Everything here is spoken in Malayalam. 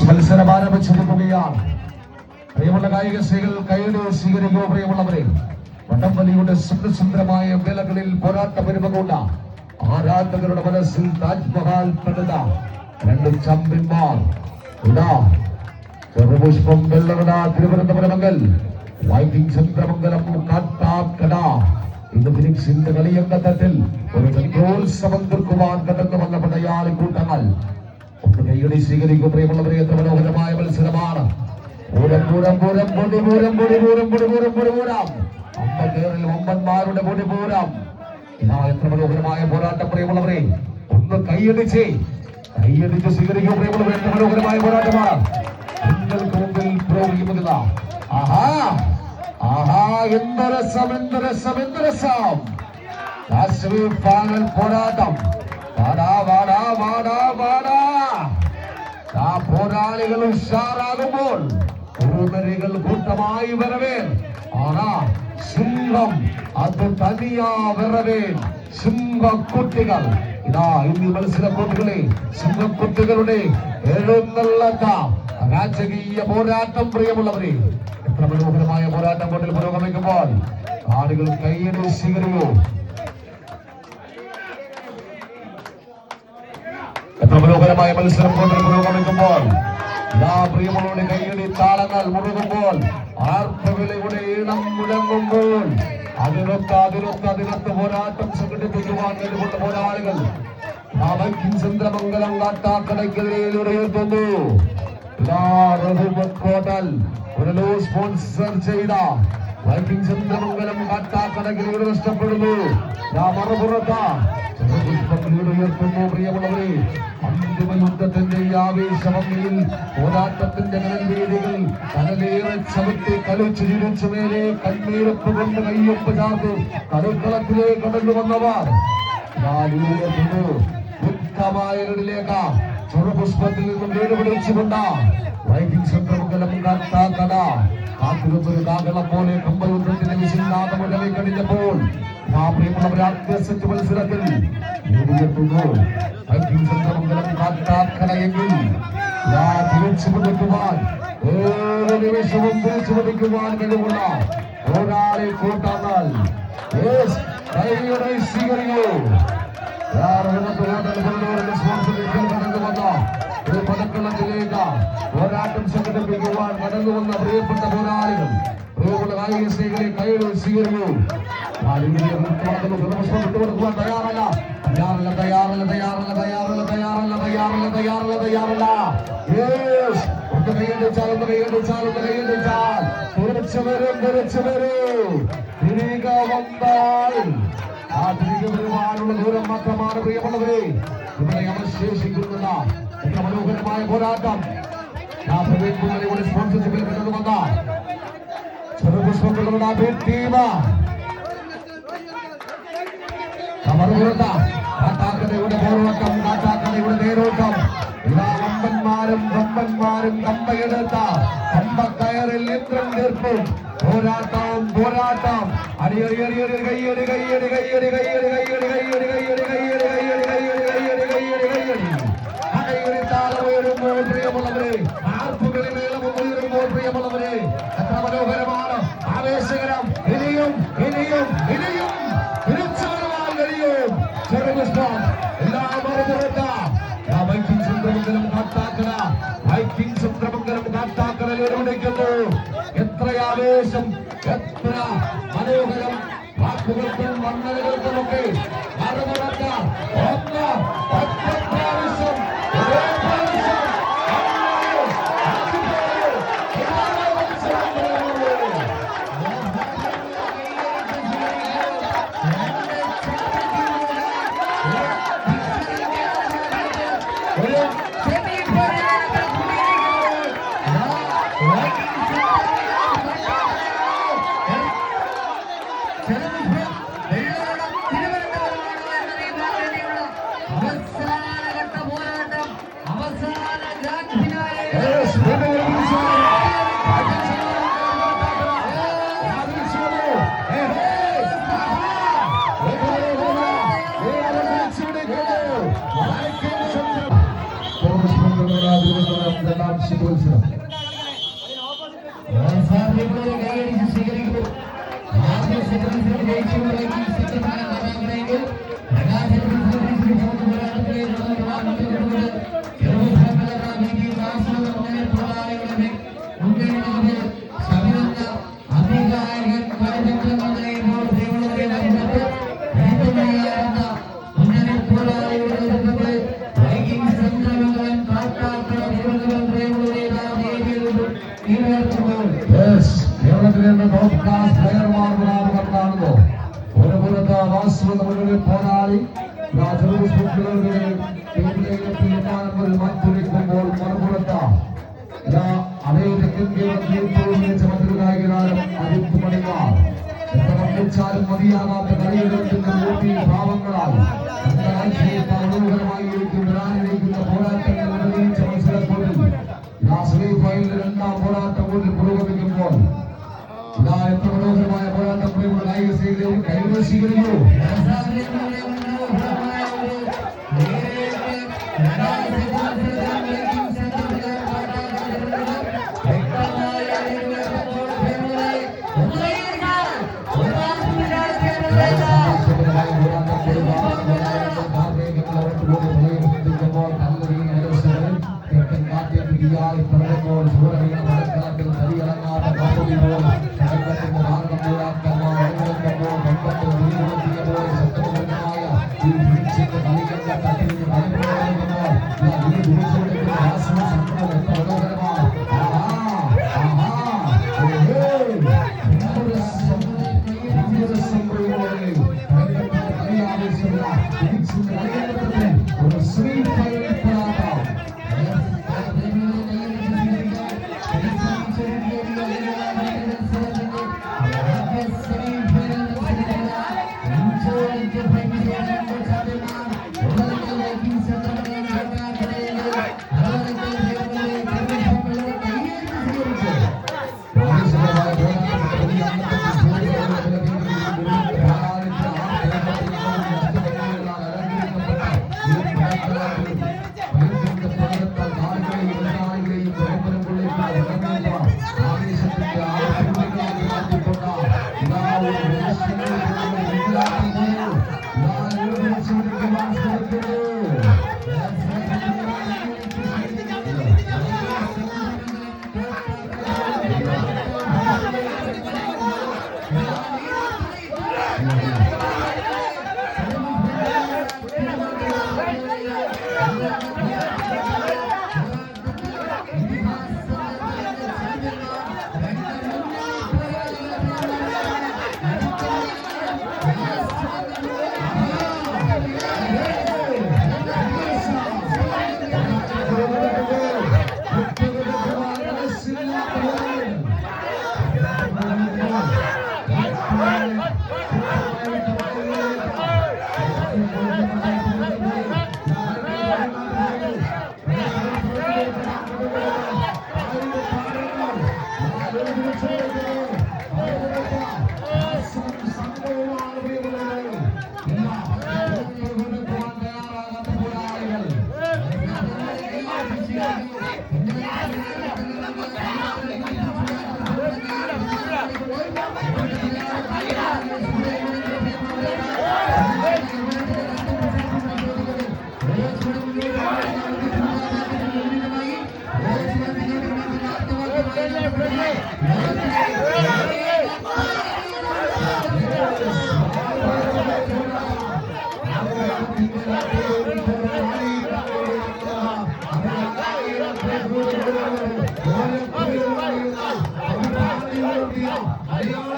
മത്സരം ആരംഭിച്ചിരിക്കുകയാണ്. പ്രിയമുള്ള കായിക സ്ത്രീകൾ കൈയുടെ സ്വീകരിക്കുക. പ്രിയമുള്ളവരെ, വടംവലിയുടെ സുന്ദരമായ വേലകളിൽ പോരാട്ട പെരുമകൊണ്ട ആരാധകരുടെ മനസ്സിൽ താജ്മഹാൽ പണിത രണ്ട് ചാമ്പ്യന്മാർ ഇതാ ചെറുപുഷ്പം വെള്ളറട തിരുവനന്തപുരമംഗൽ വൈക്കിംഗ് ചന്ദ്രമംഗലം കാട്ടാക്കട ഇന്ന് ഫിനിക്സിന്റെ കളിയങ്കത്തിൽ ഒരു ചന്ദ്രോത്സവം തീർക്കുവാൻ കടന്നു വന്ന പടയാളി കൂട്ടങ്ങൾ ഒന്ന് കൈയടി സ്വീകരിക്കും. പ്രിയമുള്ളവരെ, എത്ര മനോഹരമായ മത്സരമാണ്. പൂരം പൂരം പൂരം പൊടി പൂരം പൊടി പൂരം പൊടി പൂരം പൊടി പൂരം അമ്പേറിൽ ഒമ്പന്മാരുടെ പൊടി പൂരം. ഇതാ എത്ര മനോഹരമായ പോരാട്ടം. പ്രിയമുള്ളവരെ, ഒന്ന് കൈയടിച്ച് സ്വീകരിക്കും. പ്രിയമുള്ളവരെ, എത്ര മനോഹരമായ പോരാട്ടമാണ്. നിങ്ങൾക്ക് മുമ്പിൽ പുരോഗമിക്കുക. ആഹാ ആഹാ, എന്ത് രസം, എന്ത് രസം, എന്ത് രസം. ഫൈനൽ പോരാട്ടം. വാടാ വാടാ വാടാ വാടാ. ആ പോരാളികൾ ഉഷാറാകുമ്പോൾ കുറുനരികൾ കൂട്ടമായി വരവേ. ആണാ സിംഹം അത് തനിയാ വരവേ. സിംഹക്കുട്ടികൾ ഇതാ ഇന്ന് മത്സരക്കൂട്ടുകളെ സിംഹക്കുട്ടികളുടെ എഴുന്നള്ളത്ത രാജകീയ പോരാട്ടം. പ്രിയമുള്ളവരെ, എത്ര മനോഹരമായ പോരാട്ടം കൊണ്ടിൽ പുരോഗമിക്കുമ്പോൾ ആളുകൾ കൈയ്യടി സ്വീകരിക്കൂ. എത്ര മനോഹരമായ മത്സരം കൊണ്ടിൽ പുരോഗമിക്കുമ്പോൾ പ്രിയമുള്ളവരുടെ കൈയടി താളങ്ങൾ മുറുകുമ്പോൾ ആർപ്പവിളിയുടെ ഈണം മുഴങ്ങുമ്പോൾ അതിനൊത്ത് പോരാട്ടം സംഘടിപ്പിക്കുവാൻ വേണ്ടിയുള്ള പോരാളികൾ ചന്ദ്രമംഗലം കാട്ടാക്കടയ്ക്കെതിരെ ഉയർത്തുന്നു. സ്പോൺസർ ചെയ്ത വൈക്കിംഗ് ചന്ദ്രമംഗലം കാട്ടാക്കടയ്ക്കെതിരെ നഷ്ടപ്പെടുന്നു. മറുപുറത്ത് ഉയർത്തുന്നു. പ്രിയമുള്ളവരെ, അന്തിമ യുദ്ധത്തിന്റെ ആവേശഭംഗിയിൽ പോരാട്ടത്തിന്റെ കനൽവീതികൾ കനലേറെ ചവിട്ടി കളിച്ചു ചിരിച്ചു മേലെ കണ്ണീരപ്പ് കൊണ്ട് കയ്യൊപ്പ് ചാർത്ത് കരുക്കളത്തിലേക്ക് കടന്നു വന്നവർ യുദ്ധമായരിലേക്ക് ചെറുപുഷ്പത്തിൽ നിന്നും വീട് പിടിച്ചുകൊണ്ട് വൈകിങ് ചന്ദ്രമംഗലം കാട്ടാക്കട കാത്തിരുന്നൊരു കാകളെ പോലെ കമ്പയുദ്ധത്തിന്റെ വിശില്ലാതെ മുഴവി കഴിഞ്ഞപ്പോൾ സെറ്റ് മത്സരത്തിൽ വൈകിങ് ചന്ദ്രമംഗലം കാട്ടാക്കടയെങ്കിൽ തിരിച്ചു പിടിക്കുവാൻ ഓരോ നിമിഷവും തിരിച്ചു പിടിക്കുവാൻ കഴിവുള്ള ഒരാളെ കൂട്ടാങ്ങൾ സ്വീകരിക്കൂ. പടക്കളത്തിലേക്ക് പോരാട്ടം സംഘടിപ്പിക്കുവാൻ കടന്നു വന്ന പ്രിയപ്പെട്ട പോരാളികൾ, പ്രിയപ്പെട്ട കായിക സ്ത്രീകളെ കൈകൾ സ്വീകരിക്കൂ. വിട്ടുകൊടുക്കുവാൻ തയ്യാറല്ല. ആ തിരികെ വരുവാനുള്ള ദൂരം മാത്രമാണ് പ്രിയമുള്ളവരെ ഇവിടെ അവശേഷിക്കുന്ന. എത്ര മനോഹരമായ പോരാട്ടം. ഇവിടെ സ്പോൺസർഷിപ്പിൽ കടന്നു വന്ന ചെറുപുഷ്പങ്ങളുടെ ടീം കാട്ടാക്കടയുടെ പോരാട്ടം, കാട്ടാക്കടയുടെ നേരോട്ടം. ഇതാ വമ്പന്മാരും കമ്പയെടുത്ത കമ്പക്കയറിൽ ഇന്ദ്രൻ തീർപ്പും പോരാട്ടം. അടിയടി കയ്യടി കയ്യടി കയ്യടി കയ്യടി കയ്യടി കയ്യടി കയ്യടി കയ്യടി താളമുയരുമ്പോൾ പ്രിയമുള്ളവരെ, ആർപ്പുകളി മേളവും ഉയരുമ്പോൾ പ്രിയമുള്ളവരെ, എത്ര മനോഹരമാണ്, ആവേശകരം. ഇനിയും ഇനിയും ഇനിയും തിരിച്ചു വരുവാൻ കഴിയും. ചെറുപുഷ്പം വൈക്കിംഗ് ചന്ദ്രമംഗലം കാട്ടാക്കട, വൈക്കിംഗ് ചന്ദ്രമംഗലം കാട്ടാക്കടയിലൂടെ വിളിക്കുന്നു. എത്ര ആവേശം, എത്ര മനോഹരം. വാക്കുകൾക്കും വർണ്ണനകൾക്കുമൊക്കെ മറുപുറത്ത് പ്രാവശ്യം മത്സരം സ്വീകരിക്കുന്നു. ആദ്യ സെക്കൻഡ് ജയിച്ചുള്ള പോരാളി മാറ്റിവെക്കുമ്പോൾ മറുപുറത്ത് അമേരിക്കൻ മറ്റൊരു കായിക താരം അജിത് മണിമാർ എത്ര മതിയാകാത്ത കളിയുടെ ഭാവങ്ങളാൽ മനോഹരമായിരിക്കും വരാനിരിക്കുന്ന പോരാട്ടങ്ങൾ നിർവഹിച്ച മത്സരത്തോടിൽ സെമി ഫൈനലിൽ രണ്ടാം പോരാട്ടം കൂടി പുരോഗമിക്കുമ്പോൾ എത്ര മനോഹരമായ പോരാട്ടം കായിക കൈവശീകരിക്കൂ. Adiós.